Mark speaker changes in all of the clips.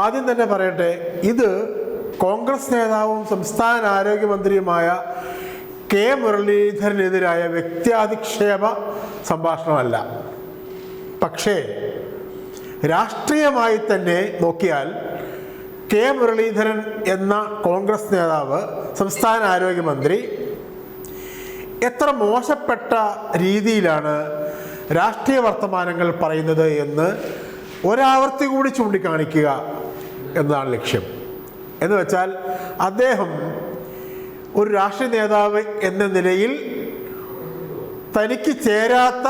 Speaker 1: ആദ്യം തന്നെ പറയട്ടെ, ഇത് കോൺഗ്രസ് നേതാവും സംസ്ഥാന ആരോഗ്യമന്ത്രിയുമായ കെ മുരളീധരനെതിരായ വ്യക്തിയാധിക്ഷേപ സംഭാഷണമല്ല. പക്ഷേ രാഷ്ട്രീയമായി തന്നെ നോക്കിയാൽ കെ മുരളീധരൻ എന്ന കോൺഗ്രസ് നേതാവ്, സംസ്ഥാന ആരോഗ്യമന്ത്രി എത്ര മോശപ്പെട്ട രീതിയിലാണ് രാഷ്ട്രീയ വർത്തമാനങ്ങൾ പറയുന്നത് എന്ന് ഒരാവർത്തി കൂടി ചൂണ്ടിക്കാണിക്കുക എന്നതാണ് ലക്ഷ്യം. എന്ന് വെച്ചാൽ അദ്ദേഹം ഒരു രാഷ്ട്രീയ നേതാവ് എന്ന നിലയിൽ തനിക്ക് ചേരാത്ത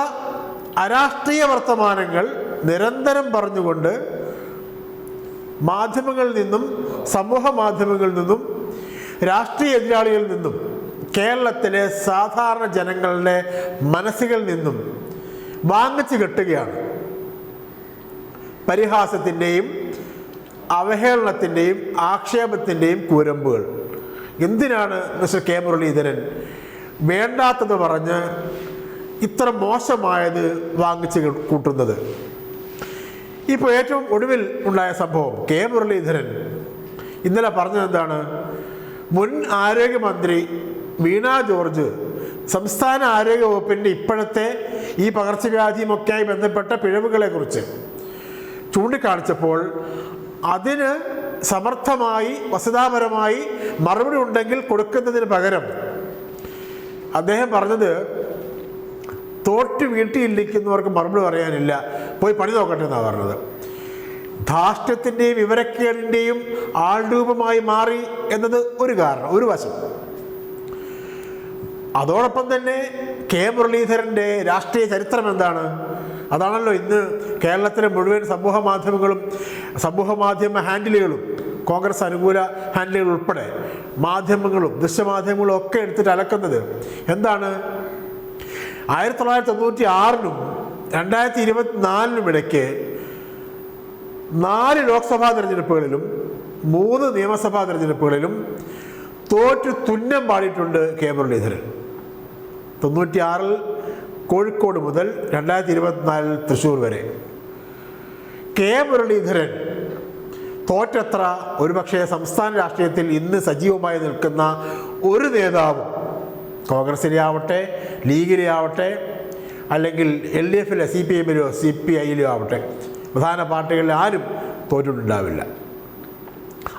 Speaker 1: അരാഷ്ട്രീയ വർത്തമാനങ്ങൾ നിരന്തരം പറഞ്ഞുകൊണ്ട് മാധ്യമങ്ങളിൽ നിന്നും സമൂഹ മാധ്യമങ്ങളിൽ നിന്നും രാഷ്ട്രീയ എതിരാളികളിൽ നിന്നും കേരളത്തിലെ സാധാരണ ജനങ്ങളുടെ മനസ്സുകളിൽ നിന്നും വാങ്ങിച്ചു കെട്ടുകയാണ്. പരിഹാസത്തിൻ്റെയും അവഹേളനത്തിൻ്റെയും ആക്ഷേപത്തിൻ്റെയും കൂരമ്പുകൾ. എന്തിനാണ് മിസ്റ്റർ കെ മുരളീധരൻ വേണ്ടാത്തത് പറഞ്ഞ് ഇത്ര മോശമായത് വാങ്ങിച്ച് കൂട്ടുന്നത്? ഇപ്പോൾ ഏറ്റവും ഒടുവിൽ ഉണ്ടായ സംഭവം, കെ മുരളീധരൻ ഇന്നലെ പറഞ്ഞത് എന്താണ്? മുൻ ആരോഗ്യമന്ത്രി വീണ ജോർജ് സംസ്ഥാന ആരോഗ്യ വകുപ്പിൻ്റെ ഇപ്പോഴത്തെ ഈ പകർച്ചവ്യാധിയുമൊക്കെയായി ബന്ധപ്പെട്ട പിഴവുകളെക്കുറിച്ച് ചൂണ്ടിക്കാണിച്ചപ്പോൾ അതിന് സമർത്ഥമായി വസ്തുതാപരമായി മറുപടി ഉണ്ടെങ്കിൽ കൊടുക്കുന്നതിന് പകരം അദ്ദേഹം പറഞ്ഞത്, തോറ്റ് വീട്ടിലിരിക്കുന്നവർക്ക് മറുപടി പറയാനില്ല, പോയി പണി നോക്കട്ടെ എന്നാണ് പറഞ്ഞത്. ധാർഷ്ട്യത്തിൻ്റെയും വിവരക്കേടിൻ്റെയും ആൾരൂപമായി മാറി എന്നത് ഒരു കാരണം, ഒരു വശം. അതോടൊപ്പം തന്നെ കെ മുരളീധരൻ്റെ രാഷ്ട്രീയ ചരിത്രം എന്താണ്? അതാണല്ലോ ഇന്ന് കേരളത്തിലെ മുഴുവൻ സമൂഹ മാധ്യമങ്ങളും സമൂഹ മാധ്യമ ഹാൻഡിലുകളും കോൺഗ്രസ് അനുകൂല ഹാൻഡിലുകൾ ഉൾപ്പെടെ മാധ്യമങ്ങളും ദൃശ്യമാധ്യമങ്ങളും ഒക്കെ എടുത്തിട്ട് അലക്കുന്നത് എന്താണ്? 1996 2024 ഇടയ്ക്ക് 4 ലോക്സഭാ തെരഞ്ഞെടുപ്പുകളിലും 3 നിയമസഭാ തെരഞ്ഞെടുപ്പുകളിലും തോറ്റു തുന്നം പാടിയിട്ടുണ്ട് കെ മുരളീധരൻ. 96 കോഴിക്കോട് മുതൽ 2024 തൃശ്ശൂർ വരെ. കെ മുരളീധരൻ തോറ്റത്ര ഒരുപക്ഷെ സംസ്ഥാന രാഷ്ട്രീയത്തിൽ ഇന്ന് സജീവമായി നിൽക്കുന്ന ഒരു നേതാവും, കോൺഗ്രസിലെ ആവട്ടെ, ലീഗിലെ ആവട്ടെ, അല്ലെങ്കിൽ LDFിലെ CPIയിലോ CPIയിലോ ആവട്ടെ, പ്രധാന പാർട്ടികളിൽ ആരും തോറ്റിട്ടുണ്ടാവില്ല.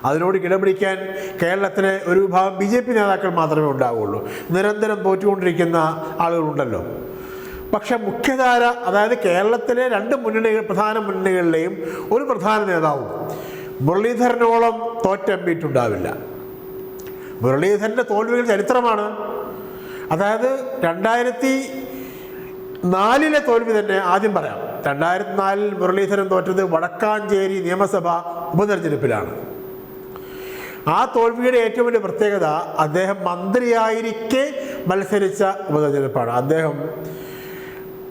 Speaker 1: അതിനോട് കിടപിടിക്കാൻ കേരളത്തിലെ ഒരു വിഭാഗം BJP നേതാക്കൾ മാത്രമേ ഉണ്ടാവുകയുള്ളൂ. നിരന്തരം തോറ്റുകൊണ്ടിരിക്കുന്ന ആളുകളുണ്ടല്ലോ. പക്ഷെ മുഖ്യധാര, അതായത് കേരളത്തിലെ 2 മുന്നണികൾ, പ്രധാന മുന്നണികളിലെയും ഒരു പ്രധാന നേതാവും മുരളീധരനോളം തോറ്റമ്പിയിട്ടുണ്ടാവില്ല. മുരളീധരൻ്റെ തോൽവികൾ ചരിത്രമാണ്. അതായത് 2004 തോൽവി തന്നെ ആദ്യം പറയാം. 2004 മുരളീധരൻ തോറ്റത് വടക്കാഞ്ചേരി നിയമസഭാ ഉപതെരഞ്ഞെടുപ്പിലാണ്. ആ തോൽവിയുടെ ഏറ്റവും വലിയ പ്രത്യേകത അദ്ദേഹം മന്ത്രിയായിരിക്കെ മത്സരിച്ച ഉപതെരഞ്ഞെടുപ്പാണ്. അദ്ദേഹം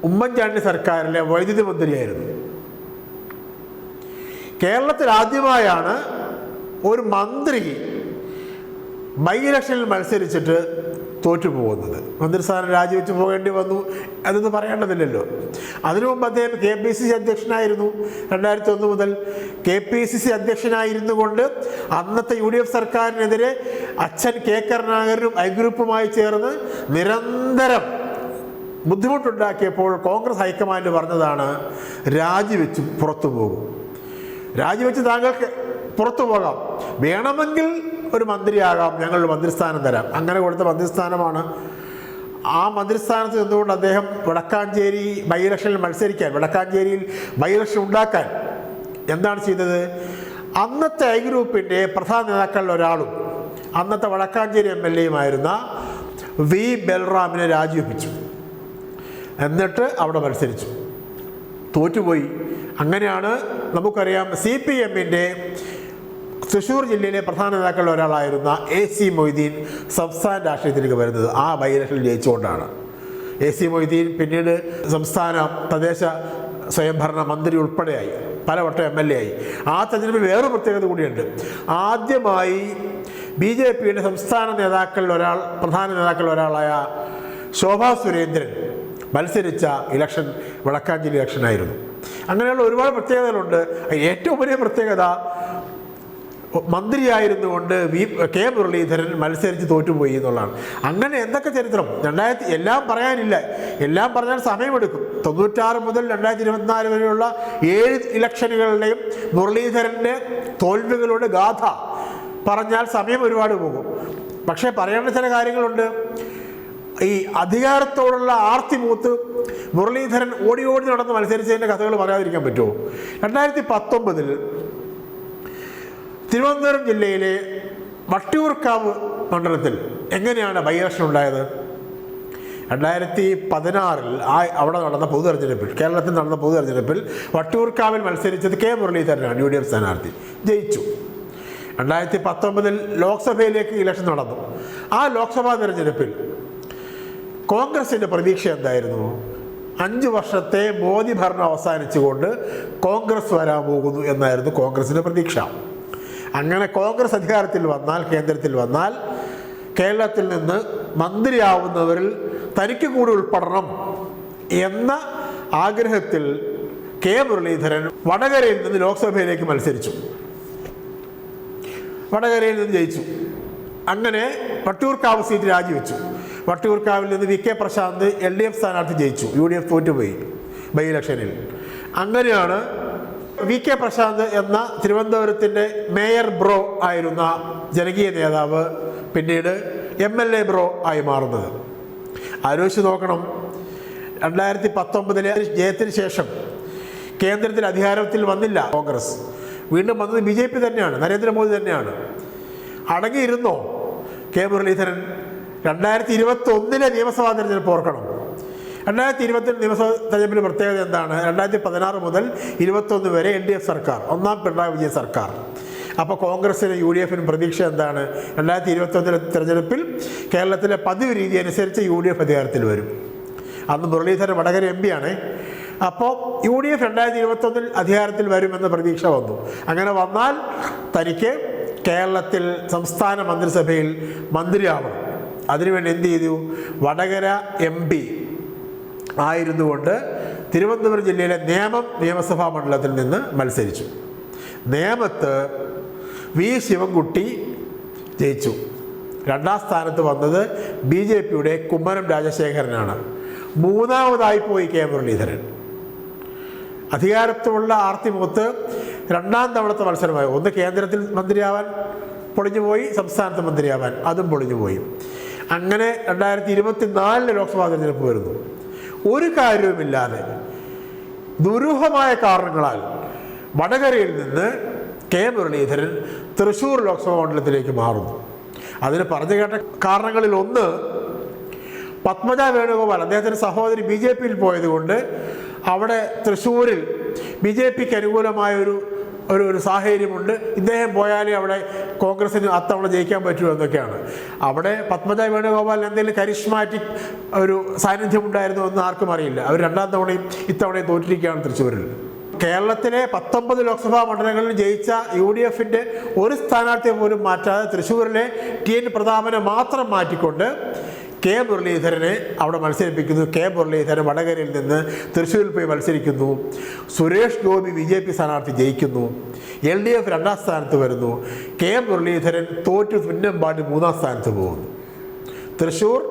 Speaker 1: ഉമ്മൻചാണ്ടി സർക്കാരിലെ വൈദ്യുതി മന്ത്രിയായിരുന്നു. കേരളത്തിൽ ആദ്യമായാണ് ഒരു മന്ത്രി ബൈ ഇലക്ഷനിൽ മത്സരിച്ചിട്ട് തോറ്റുപോകുന്നത്. മന്ത്രിസ്ഥാനം രാജിവെച്ച് പോകേണ്ടി വന്നു, അതൊന്നും പറയേണ്ടതില്ലല്ലോ. അതിനു മുമ്പ് അദ്ദേഹം KPCC അധ്യക്ഷനായിരുന്നു. 2001 മുതൽ KPCC അധ്യക്ഷനായിരുന്നു കൊണ്ട് അന്നത്തെ UDF സർക്കാരിനെതിരെ അച്ഛൻ കെ കരുണാകരനും ഐ-ഗ്രൂപ്പുമായി ചേർന്ന് നിരന്തരം ബുദ്ധിമുട്ടുണ്ടാക്കിയപ്പോൾ കോൺഗ്രസ് ഹൈക്കമാൻഡ് പറഞ്ഞതാണ്, രാജിവെച്ച് പുറത്തു പോകും, രാജിവെച്ച് താങ്കൾക്ക് പുറത്തു പോകാം, വേണമെങ്കിൽ ഒരു മന്ത്രിയാകാം, ഞങ്ങളുടെ മന്ത്രിസ്ഥാനം തരാം. അങ്ങനെ കൊടുത്ത മന്ത്രിസ്ഥാനമാണ്. ആ മന്ത്രിസ്ഥാനത്ത് നിന്നുകൊണ്ട് അദ്ദേഹം വടക്കാഞ്ചേരി ബൈ ഇലക്ഷനിൽ മത്സരിക്കാൻ, വടക്കാഞ്ചേരിയിൽ ബൈ ഇലക്ഷൻ ഉണ്ടാക്കാൻ എന്താണ് ചെയ്തത്? അന്നത്തെ ഐ-ഗ്രൂപ്പിൻ്റെ പ്രധാന നേതാക്കളിൽ ഒരാളും അന്നത്തെ വടക്കാഞ്ചേരി MLAയുമായിരുന്ന വി ബൽറാമിനെ രാജിവെപ്പിച്ചു. എന്നിട്ട് അവിടെ മത്സരിച്ചു, തോറ്റുപോയി. അങ്ങനെയാണ് നമുക്കറിയാം CPMൻ്റെ തൃശ്ശൂർ ജില്ലയിലെ പ്രധാന നേതാക്കളിൽ ഒരാളായിരുന്ന AC മൊയ്തീൻ സംസ്ഥാന രാഷ്ട്രീയത്തിലേക്ക് വരുന്നത്. ആ ബൈ ഇലക്ഷനിൽ ജയിച്ചുകൊണ്ടാണ്. AC മൊയ്തീൻ പിന്നീട് സംസ്ഥാന തദ്ദേശ സ്വയംഭരണ മന്ത്രി ഉൾപ്പെടെയായി, പലവട്ടം MLA ആയി. ആ തെരഞ്ഞെടുപ്പിൽ വേറൊരു പ്രത്യേകത കൂടിയുണ്ട്. ആദ്യമായി BJPയുടെ സംസ്ഥാന നേതാക്കളിൽ ഒരാൾ, പ്രധാന നേതാക്കളിൽ ഒരാളായ ശോഭാ സുരേന്ദ്രൻ മത്സരിച്ച ഇലക്ഷൻ വടക്കാഞ്ചേരി ഇലക്ഷനായിരുന്നു. അങ്ങനെയുള്ള ഒരുപാട് പ്രത്യേകതകളുണ്ട്. ഏറ്റവും വലിയ പ്രത്യേകത മന്ത്രിയായിരുന്നു കൊണ്ട് കെ മുരളീധരൻ മത്സരിച്ച് തോറ്റുപോയി എന്നുള്ളതാണ്. അങ്ങനെ എന്തൊക്കെ ചരിത്രം എല്ലാം പറയാനില്ല, എല്ലാം പറഞ്ഞാൽ സമയമെടുക്കും. 96 മുതൽ 2024 വരെയുള്ള 7 ഇലക്ഷനുകളുടെയും മുരളീധരൻ്റെ തോൽവികളുടെ ഗാഥ പറഞ്ഞാൽ സമയം ഒരുപാട് പോകും. പക്ഷേ പറയേണ്ട ചില കാര്യങ്ങളുണ്ട്. ഈ അധികാരത്തോടുള്ള ആർത്തി മൂത്ത് മുരളീധരൻ ഓടി നടന്ന് മത്സരിച്ചതിൻ്റെ കഥകൾ പറയാതിരിക്കാൻ പറ്റുമോ? 2019 തിരുവനന്തപുരം ജില്ലയിലെ വട്ടിയൂർക്കാവ് മണ്ഡലത്തിൽ എങ്ങനെയാണ് ബൈ ഇലക്ഷൻ ഉണ്ടായത്? 2016 അവിടെ നടന്ന പൊതു തെരഞ്ഞെടുപ്പിൽ, കേരളത്തിൽ നടന്ന പൊതു തെരഞ്ഞെടുപ്പിൽ വട്ടിയൂർക്കാവിൽ മത്സരിച്ചത് കെ മുരളീധരനാണ്, UDF സ്ഥാനാർത്ഥി, ജയിച്ചു. 2019 ലോക്സഭയിലേക്ക് ഇലക്ഷൻ നടന്നു. ആ ലോക്സഭാ തെരഞ്ഞെടുപ്പിൽ കോൺഗ്രസിൻ്റെ പ്രതീക്ഷ എന്തായിരുന്നു? 5 വർഷത്തെ മോദി ഭരണം അവസാനിച്ചുകൊണ്ട് കോൺഗ്രസ് വരാൻ പോകുന്നു എന്നായിരുന്നു കോൺഗ്രസിൻ്റെ പ്രതീക്ഷ. അങ്ങനെ കോൺഗ്രസ് അധികാരത്തിൽ വന്നാൽ, കേന്ദ്രത്തിൽ വന്നാൽ, കേരളത്തിൽ നിന്ന് മന്ത്രിയാവുന്നവരിൽ തനിക്ക് കൂടി ഉൾപ്പെടണം എന്ന ആഗ്രഹത്തിൽ കെ മുരളീധരൻ വടകരയിൽ നിന്ന് ലോക്സഭയിലേക്ക് മത്സരിച്ചു. വടകരയിൽ നിന്ന് ജയിച്ചു. അങ്ങനെ വട്ടിയൂർക്കാവ് സീറ്റ് രാജിവെച്ചു. വട്ടിയൂർക്കാവിൽ നിന്ന് VK പ്രശാന്ത് LDF സ്ഥാനാർത്ഥി ജയിച്ചു. UDF തോറ്റുപോയി ബൈ ഇലക്ഷനിൽ. അങ്ങനെയാണ് VK പ്രശാന്ത് എന്ന തിരുവനന്തപുരത്തിൻ്റെ മേയർ ബ്രോ ആയിരുന്ന ജനകീയ നേതാവ് പിന്നീട് MLA ബ്രോ ആയി മാറുന്നത്. ആലോചിച്ച് നോക്കണം. 2019 ജയത്തിന് ശേഷം കേന്ദ്രത്തിൽ അധികാരത്തിൽ വന്നില്ല കോൺഗ്രസ്, വീണ്ടും വന്നത് BJP തന്നെയാണ്, നരേന്ദ്രമോദി തന്നെയാണ്. അടങ്ങിയിരുന്നോ കെ മുരളീധരൻ? 2021 നിയമസഭാ തെരഞ്ഞെടുപ്പ് ഓർക്കണം. 2020 നിയമസഭാ തെരഞ്ഞെടുപ്പിന് പ്രത്യേകത എന്താണ്? 2016 മുതൽ 2021 വരെ LDF സർക്കാർ, ഒന്നാം പിണറായി വിജയൻ സർക്കാർ. അപ്പോൾ കോൺഗ്രസിനും UDFനും പ്രതീക്ഷ എന്താണ്? 2021 തെരഞ്ഞെടുപ്പിൽ കേരളത്തിലെ പതിവ് രീതി അനുസരിച്ച് UDF അധികാരത്തിൽ വരും. അന്ന് മുരളീധരൻ വടകര MP ആണ്. അപ്പോൾ UDF 2021 അധികാരത്തിൽ വരുമെന്ന പ്രതീക്ഷ വന്നു. അങ്ങനെ വന്നാൽ തനിക്ക് കേരളത്തിൽ സംസ്ഥാന മന്ത്രിസഭയിൽ മന്ത്രിയാവണം. അതിനുവേണ്ടി എന്ത് ചെയ്തു? വടകര MP ആയിരുന്നുകൊണ്ട് തിരുവനന്തപുരം ജില്ലയിലെ നേമം നിയമസഭാ മണ്ഡലത്തിൽ നിന്ന് മത്സരിച്ചു. നേമത്ത് V ശിവൻകുട്ടി ജയിച്ചു. 2ാം സ്ഥാനത്ത് വന്നത് BJPയുടെ കുമ്മനം രാജശേഖരനാണ്. 3ാമതായി പോയി കെ മുരളീധരൻ. അധികാരത്തിലുള്ള ആർത്തിമുഖത്ത് 2ാം തവണത്തെ മത്സരമായി. ഒന്ന് കേന്ദ്രത്തിൽ മന്ത്രിയാവാൻ പൊളിഞ്ഞുപോയി, സംസ്ഥാനത്ത് മന്ത്രിയാവാൻ അതും പൊളിഞ്ഞുപോയി. അങ്ങനെ 2024 ലോക്സഭാ തെരഞ്ഞെടുപ്പ് വരുന്നു. ഒരു കാര്യവുമില്ലാതെ ദുരൂഹമായ കാരണങ്ങളാൽ വടകരയിൽ നിന്ന് കെ മുരളീധരൻ തൃശ്ശൂർ ലോക്സഭാ മണ്ഡലത്തിലേക്ക് മാറുന്നു. അതിന് പറഞ്ഞു കേട്ട കാരണങ്ങളിൽ ഒന്ന്, പത്മജ വേണുഗോപാൽ അദ്ദേഹത്തിൻ്റെ സഹോദരി BJPയിൽ പോയതുകൊണ്ട് അവിടെ തൃശ്ശൂരിൽ BJPക്ക് അനുകൂലമായൊരു ഒരു സാഹചര്യമുണ്ട്. ഇദ്ദേഹം പോയാലേ അവിടെ കോൺഗ്രസിന് അത്തവണ ജയിക്കാൻ പറ്റുമോ എന്നൊക്കെയാണ്. അവിടെ പത്മജ വേണുഗോപാൽ എന്തെങ്കിലും കരിഷ്മാറ്റിക് ഒരു സാന്നിധ്യം ഉണ്ടായിരുന്നു എന്ന് ആർക്കും അറിയില്ല. അവർ 2ാം തവണയും ഇത്തവണയും തോറ്റിരിക്കുകയാണ് തൃശ്ശൂരിൽ. കേരളത്തിലെ 19 ലോക്സഭാ മണ്ഡലങ്ങളിൽ ജയിച്ച UDFൻ്റെ ഒരു സ്ഥാനാർത്ഥിയെ പോലും മാറ്റാതെ തൃശ്ശൂരിലെ TN പ്രതാപനെ മാത്രം മാറ്റിക്കൊണ്ട് കെ മുരളീധരനെ അവിടെ മത്സരിപ്പിക്കുന്നു. കെ മുരളീധരൻ വടകരയിൽ നിന്ന് തൃശ്ശൂരിൽ പോയി മത്സരിക്കുന്നു. സുരേഷ് ഗോപി BJP സ്ഥാനാർത്ഥി ജയിക്കുന്നു. LDF 2ാം സ്ഥാനത്ത് വരുന്നു. കെ മുരളീധരൻ തോറ്റു തുന്നമ്പാടി 3ാം സ്ഥാനത്ത് പോകുന്നു. തൃശ്ശൂർ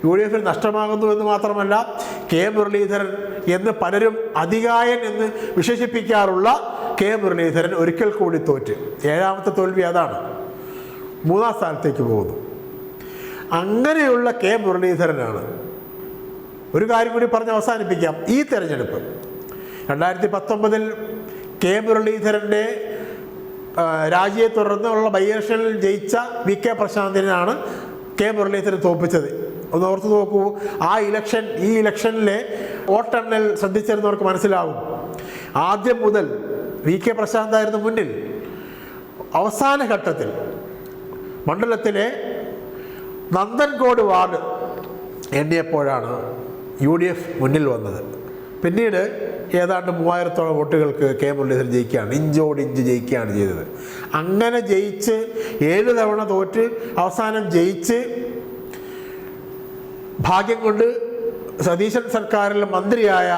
Speaker 1: UDFന് നഷ്ടമാകുന്നു എന്ന് മാത്രമല്ല, കെ മുരളീധരൻ എന്ന് പലരും അതികായൻ എന്ന് വിശേഷിപ്പിക്കാറുള്ള കെ മുരളീധരൻ ഒരിക്കൽ കൂടി തോറ്റ് 7ാമത്തെ തോൽവി അതാണ്. 3ാം സ്ഥാനത്തേക്ക് പോകുന്നു. അങ്ങനെയുള്ള കെ മുരളീധരനാണ്. ഒരു കാര്യം കൂടി പറഞ്ഞ് അവസാനിപ്പിക്കാം. ഈ തെരഞ്ഞെടുപ്പ് 2019 കെ മുരളീധരൻ്റെ രാജിയെ തുടർന്നുള്ള ബൈ ഇലക്ഷനിൽ ജയിച്ച VK പ്രശാന്തിനാണ് കെ മുരളീധരൻ തോൽപ്പിച്ചത്. ഒന്ന് ഓർത്ത് നോക്കൂ. ഈ ഇലക്ഷനിലെ വോട്ടെണ്ണൽ ശ്രദ്ധിച്ചിരുന്നവർക്ക് മനസ്സിലാവും. ആദ്യം മുതൽ VK പ്രശാന്തായിരുന്നു മുന്നിൽ. അവസാന ഘട്ടത്തിൽ മണ്ഡലത്തിലെ നന്ദൻകോട് വാർഡ് എണ്ണിയപ്പോഴാണ് UDF മുന്നിൽ വന്നത്. പിന്നീട് ഏതാണ്ട് 3000-ഓളം വോട്ടുകൾക്ക് കെ മുരളീധരൻ ജയിക്കുകയാണ്, ഇഞ്ചോടിഞ്ച് ജയിക്കുകയാണ് ചെയ്തത്. അങ്ങനെ ജയിച്ച് 7 തവണ തോറ്റ് അവസാനം ജയിച്ച് ഭാഗ്യം കൊണ്ട് സതീശൻ സർക്കാരിൽ മന്ത്രിയായ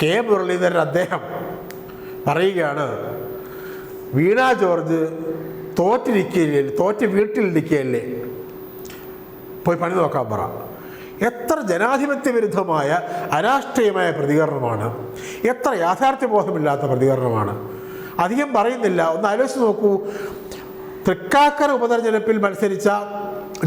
Speaker 1: കെ മുരളീധരൻ അദ്ദേഹം പറയുകയാണ്, വീണ ജോർജ് തോറ്റ് വീട്ടിലിരിക്കുകയല്ലേ, പോയി പണി നോക്കാൻ പറ. എത്ര ജനാധിപത്യ വിരുദ്ധമായ അരാഷ്ട്രീയമായ പ്രതികരണമാണ്, എത്ര യാഥാർത്ഥ്യബോധമില്ലാത്ത പ്രതികരണമാണ്. അധികം പറയുന്നില്ല. ഒന്ന് ആലോചിച്ച് നോക്കൂ. തൃക്കാക്കര ഉപതെരഞ്ഞെടുപ്പിൽ മത്സരിച്ച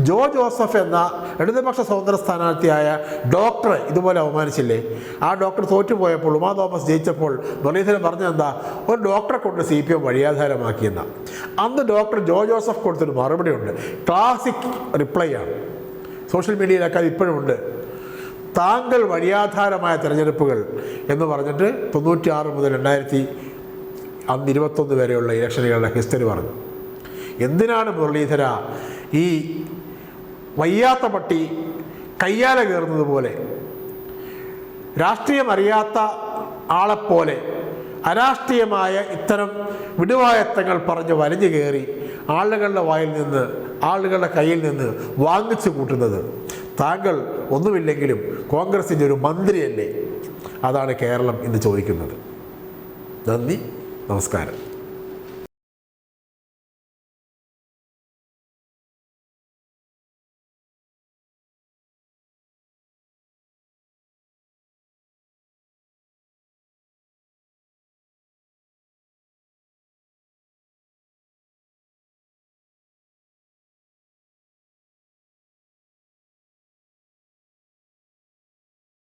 Speaker 1: ജോ ജോസഫ് എന്ന ഇടതുപക്ഷ സ്വതന്ത്ര സ്ഥാനാർത്ഥിയായ ഡോക്ടറെ ഇതുപോലെ അവമാനിച്ചില്ലേ? ആ ഡോക്ടർ തോറ്റുപോയപ്പോൾ ഉമാ തോമസ് ജയിച്ചപ്പോൾ മുരളീധരൻ പറഞ്ഞതെന്താ? ഒരു ഡോക്ടറെ കൊണ്ട് CPM വഴിയാധാരമാക്കിയെന്ന. അന്ന് ഡോക്ടർ ജോ ജോസഫ് കൊടുത്തൊരു മറുപടിയുണ്ട്. ക്ലാസിക് റിപ്ലൈ ആണ്. സോഷ്യൽ മീഡിയയിലൊക്കെ അത് ഇപ്പോഴുമുണ്ട്. താങ്കൾ വഴിയാധാരമായ തിരഞ്ഞെടുപ്പുകൾ എന്ന് പറഞ്ഞിട്ട് 96 മുതൽ 2021 വരെയുള്ള ഇലക്ഷനുകളുടെ ഹിസ്റ്ററി പറഞ്ഞു. എന്തിനാണ് മുരളീധര ഈ വയ്യാത്ത പട്ടി കയ്യാല കയറുന്നത് പോലെ, രാഷ്ട്രീയം അറിയാത്ത ആളെപ്പോലെ അരാഷ്ട്രീയമായ ഇത്തരം വിടുവായത്തങ്ങൾ പറഞ്ഞ് വലിഞ്ഞു കയറി ആളുകളുടെ കയ്യിൽ നിന്ന് വാങ്ങിച്ചു കൂട്ടുന്നത്? താങ്കൾ ഒന്നുമില്ലെങ്കിലും കോൺഗ്രസിൻ്റെ ഒരു മന്ത്രിയല്ലേ? അതാണ് കേരളം ഇന്ന് ചോദിക്കുന്നത്. നന്ദി, നമസ്കാരം.